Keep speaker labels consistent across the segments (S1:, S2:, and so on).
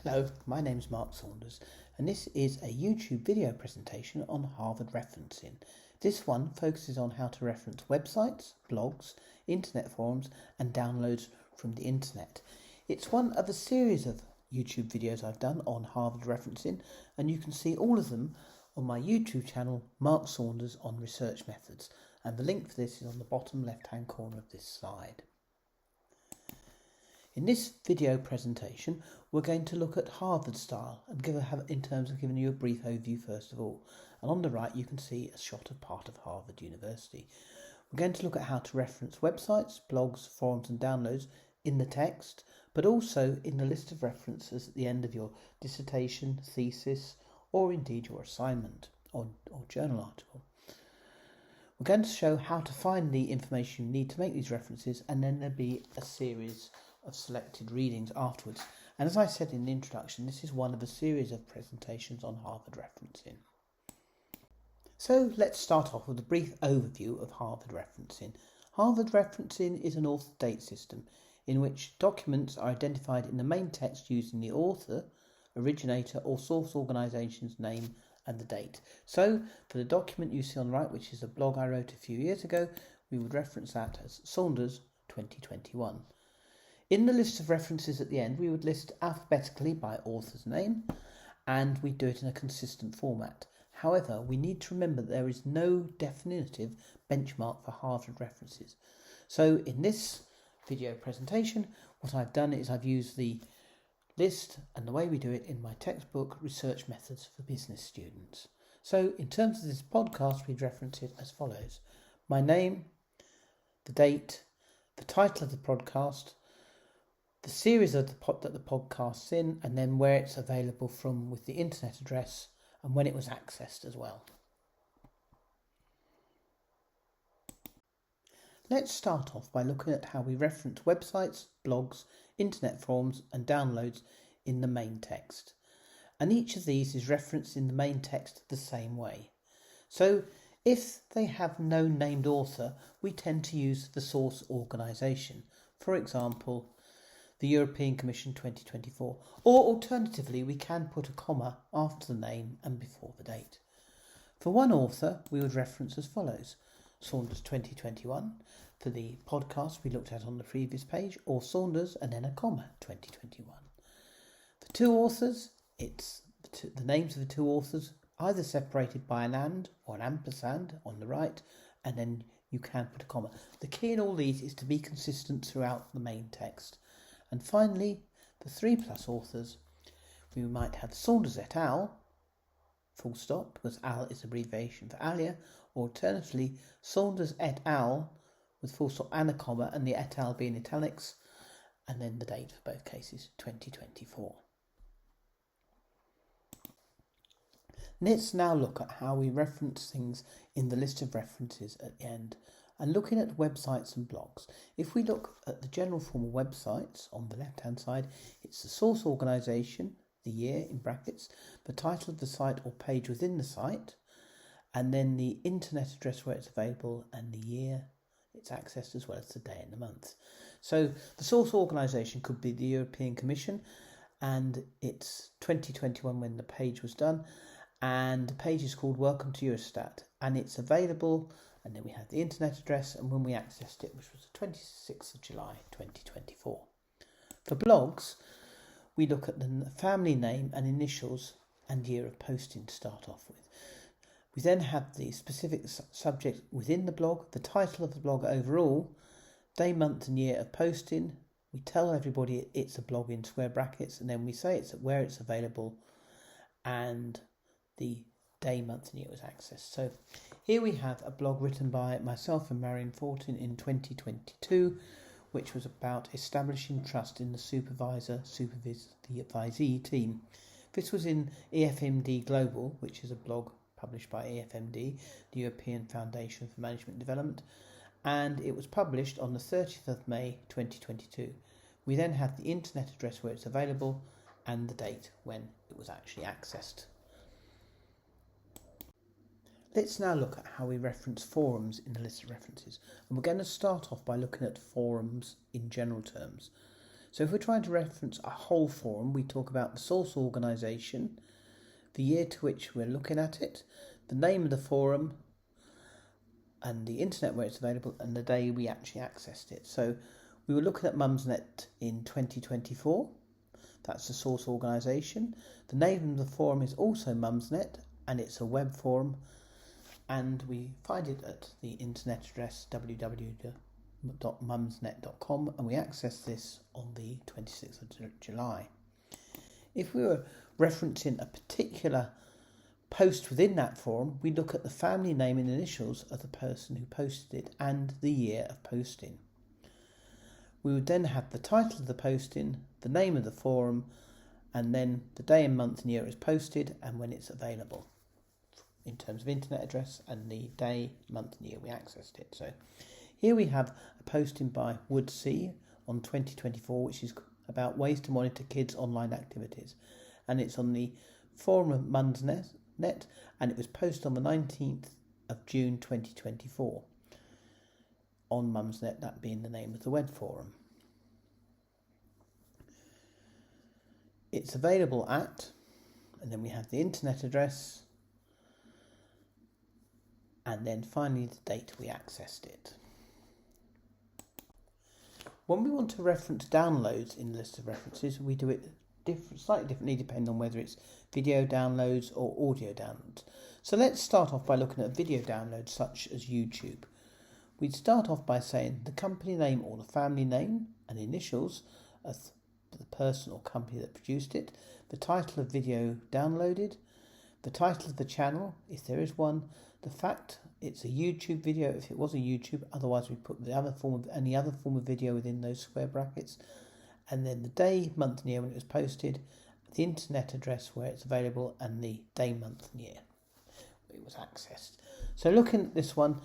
S1: Hello, my name is Mark Saunders and this is a YouTube video presentation on Harvard referencing. This one focuses on how to reference websites, blogs, internet forums and downloads from the internet. It's one of a series of YouTube videos I've done on Harvard referencing, and you can see all of them on my YouTube channel Mark Saunders on Research Methods, and the link for this is on the bottom left hand corner of this slide. In this video presentation, we're going to look at Harvard style and in terms of giving you a brief overview first of all. And on the right, you can see a shot of part of Harvard University. We're going to look at how to reference websites, blogs, forums and downloads in the text, but also in the list of references at the end of your dissertation, thesis, or indeed your assignment or journal article. We're going to show how to find the information you need to make these references, and then there'll be a series of selected readings afterwards. And as I said in the introduction, this is one of a series of presentations on Harvard referencing. So let's start off with a brief overview of Harvard referencing. Harvard referencing is an author-date system in which documents are identified in the main text using the author, originator or source organisation's name and the date. So for the document you see on the right, which is a blog I wrote a few years ago, we would reference that as Saunders 2021. In the list of references at the end, we would list alphabetically by author's name, and we do it in a consistent format. However, we need to remember that there is no definitive benchmark for Harvard references. So in this video presentation, what I've done is I've used the list and the way we do it in my textbook, Research Methods for Business Students. So in terms of this podcast, we'd reference it as follows: my name, the date, the title of the podcast, the series of that the podcast's in, and then where it's available from with the internet address and when it was accessed as well. Let's start off by looking at how we reference websites, blogs, internet forums and downloads in the main text. And each of these is referenced in the main text the same way. So if they have no named author, we tend to use the source organisation. For example, the European Commission 2024, or alternatively we can put a comma after the name and before the date. For one author we would reference as follows: Saunders 2021 for the podcast we looked at on the previous page, or Saunders and then a comma 2021. For two authors, it's the names of the two authors either separated by an and or an ampersand on the right, and then you can put a comma. The key in all these is to be consistent throughout the main text. And finally, for 3+ authors, we might have Saunders et al., full stop, because al is abbreviation for alia, or alternatively Saunders et al. With full stop and a comma, and the et al. Being italics, and then the date for both cases, 2024. Let's now look at how we reference things in the list of references at the end. And looking at websites and blogs, if we look at the general form of websites on the left hand side, it's the source organisation, the year in brackets, the title of the site or page within the site, and then the internet address where it's available and the year it's accessed, as well as the day and the month. So the source organisation could be the European Commission, and it's 2021 when the page was done, and the page is called Welcome to Eurostat, and it's available. And then we have the internet address and when we accessed it, which was the 26th of July 2024. For blogs, we look at the family name and initials and year of posting to start off with. We then have the specific subject within the blog, the title of the blog overall, day, month and year of posting. We tell everybody it's a blog in square brackets, and then we say it's where it's available and the day, month and year was accessed. So here we have a blog written by myself and Marion Fortin in 2022, which was about establishing trust in the the advisee team. This was in EFMD Global, which is a blog published by EFMD, the European Foundation for Management Development, and it was published on the 30th of May 2022. We then have the internet address where it's available and the date when it was actually accessed. Let's now look at how we reference forums in the list of references, and we're going to start off by looking at forums in general terms. So if we're trying to reference a whole forum, we talk about the source organisation, the year to which we're looking at it, the name of the forum, and the internet where it's available, and the day we actually accessed it. So we were looking at Mumsnet in 2024. That's the source organisation. The name of the forum is also Mumsnet, and it's a web forum, and we find it at the internet address www.mumsnet.com, and we access this on the 26th of July. If we were referencing a particular post within that forum, we look at the family name and initials of the person who posted it and the year of posting. We would then have the title of the posting, the name of the forum, and then the day and month and year it's posted and when it's available in terms of internet address and the day, month and year we accessed it. So here we have a posting by Woodsea on 2024, which is about ways to monitor kids' online activities, and it's on the forum of Mumsnet, and it was posted on the 19th of June 2024 on Mumsnet, that being the name of the web forum. It's available at, and then we have the internet address, and then finally the date we accessed it. When we want to reference downloads in the list of references, we do it slightly differently depending on whether it's video downloads or audio downloads. So let's start off by looking at video downloads such as YouTube. We'd start off by saying the company name or the family name and initials of the person or company that produced it, the title of video downloaded, the title of the channel, if there is one, the fact it's a YouTube video if it was a YouTube, otherwise we put any other form of video within those square brackets, and then the day, month and year when it was posted, the internet address where it's available, and the day, month and year it was accessed. So looking at this one,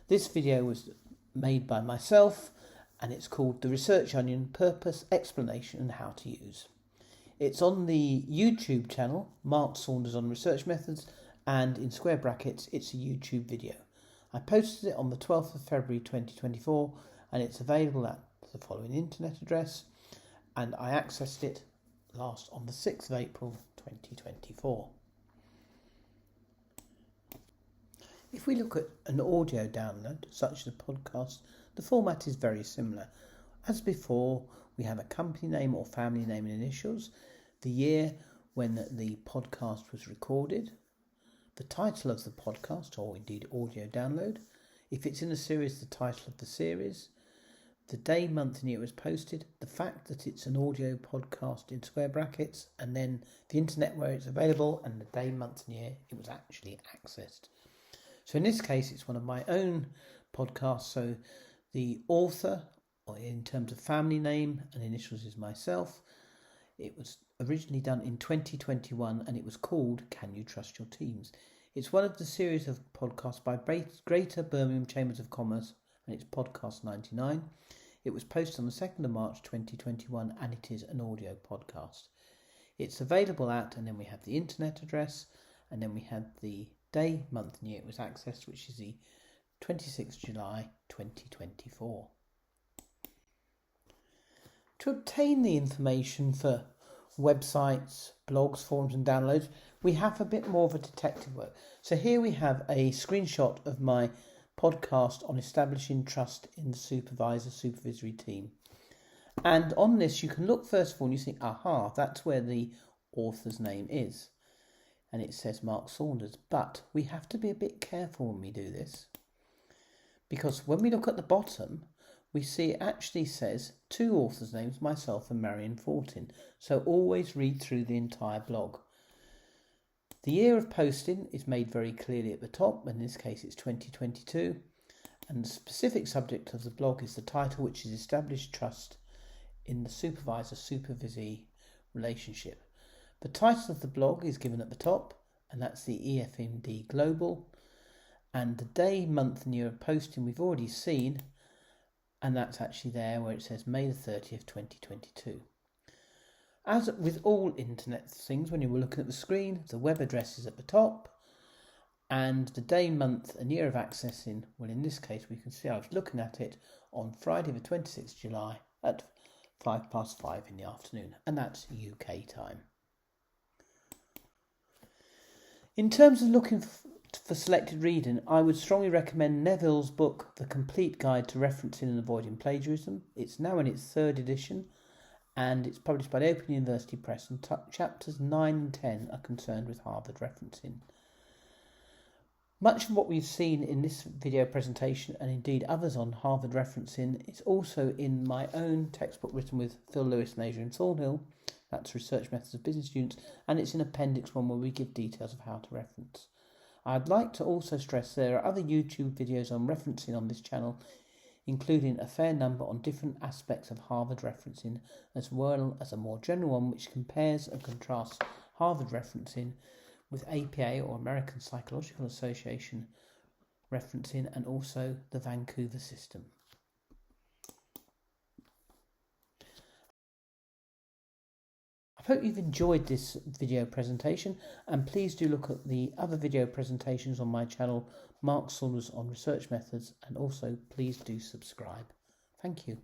S1: this video was made by myself, and it's called The Research Onion: Purpose, Explanation and How to Use. It's on the YouTube channel, Mark Saunders on Research Methods, and in square brackets, it's a YouTube video. I posted it on the 12th of February 2024, and it's available at the following internet address, and I accessed it last on the 6th of April 2024. If we look at an audio download, such as a podcast, the format is very similar. As before, we have a company name or family name and initials, the year when the podcast was recorded, the title of the podcast or indeed audio download, if it's in a series, the title of the series, the day, month and year it was posted, the fact that it's an audio podcast in square brackets, and then the internet where it's available, and the day, month and year it was actually accessed. So in this case it's one of my own podcasts, so the author, or in terms of family name and initials, is myself. It was originally done in 2021 and it was called Can You Trust Your Teams? It's one of the series of podcasts by Greater Birmingham Chambers of Commerce, and it's podcast 99. It was posted on the 2nd of March 2021 and it is an audio podcast. It's available at, and then we have the internet address, and then we have the day, month and year it was accessed, which is the 26th July 2024. To obtain the information for websites, blogs, forums and downloads, we have a bit more of a detective work. So here we have a screenshot of my podcast on establishing trust in the supervisory team. And on this you can look first of all and you think, aha, that's where the author's name is. And it says Mark Saunders. But we have to be a bit careful when we do this, because when we look at the bottom, we see it actually says two authors' names, myself and Marion Fortin. So always read through the entire blog. The year of posting is made very clearly at the top, and in this case it's 2022. And the specific subject of the blog is the title, which is Established Trust in the Supervisor-Supervisee Relationship. The title of the blog is given at the top, and that's the EFMD Global. And the day, month and year of posting we've already seen, and that's actually there where it says May the 30th, 2022. As with all internet things, when you were looking at the screen, the web address is at the top, and the day, month and year of accessing, well in this case we can see I was looking at it on Friday the 26th July at 5:05 in the afternoon, and that's UK time. In terms of looking for selected reading, I would strongly recommend Neville's book, The Complete Guide to Referencing and Avoiding Plagiarism. It's now in its 3rd edition, and it's published by the Open University Press, and chapters 9 and 10 are concerned with Harvard referencing. Much of what we've seen in this video presentation, and indeed others on Harvard referencing, is also in my own textbook written with Phil Lewis and Adrian Thornhill. That's Research Methods of Business Students, and it's in Appendix 1 where we give details of how to reference. I'd like to also stress there are other YouTube videos on referencing on this channel, including a fair number on different aspects of Harvard referencing, as well as a more general one which compares and contrasts Harvard referencing with APA or American Psychological Association referencing, and also the Vancouver system. I hope you've enjoyed this video presentation, and please do look at the other video presentations on my channel, Mark Saunders on Research Methods, and also please do subscribe. Thank you.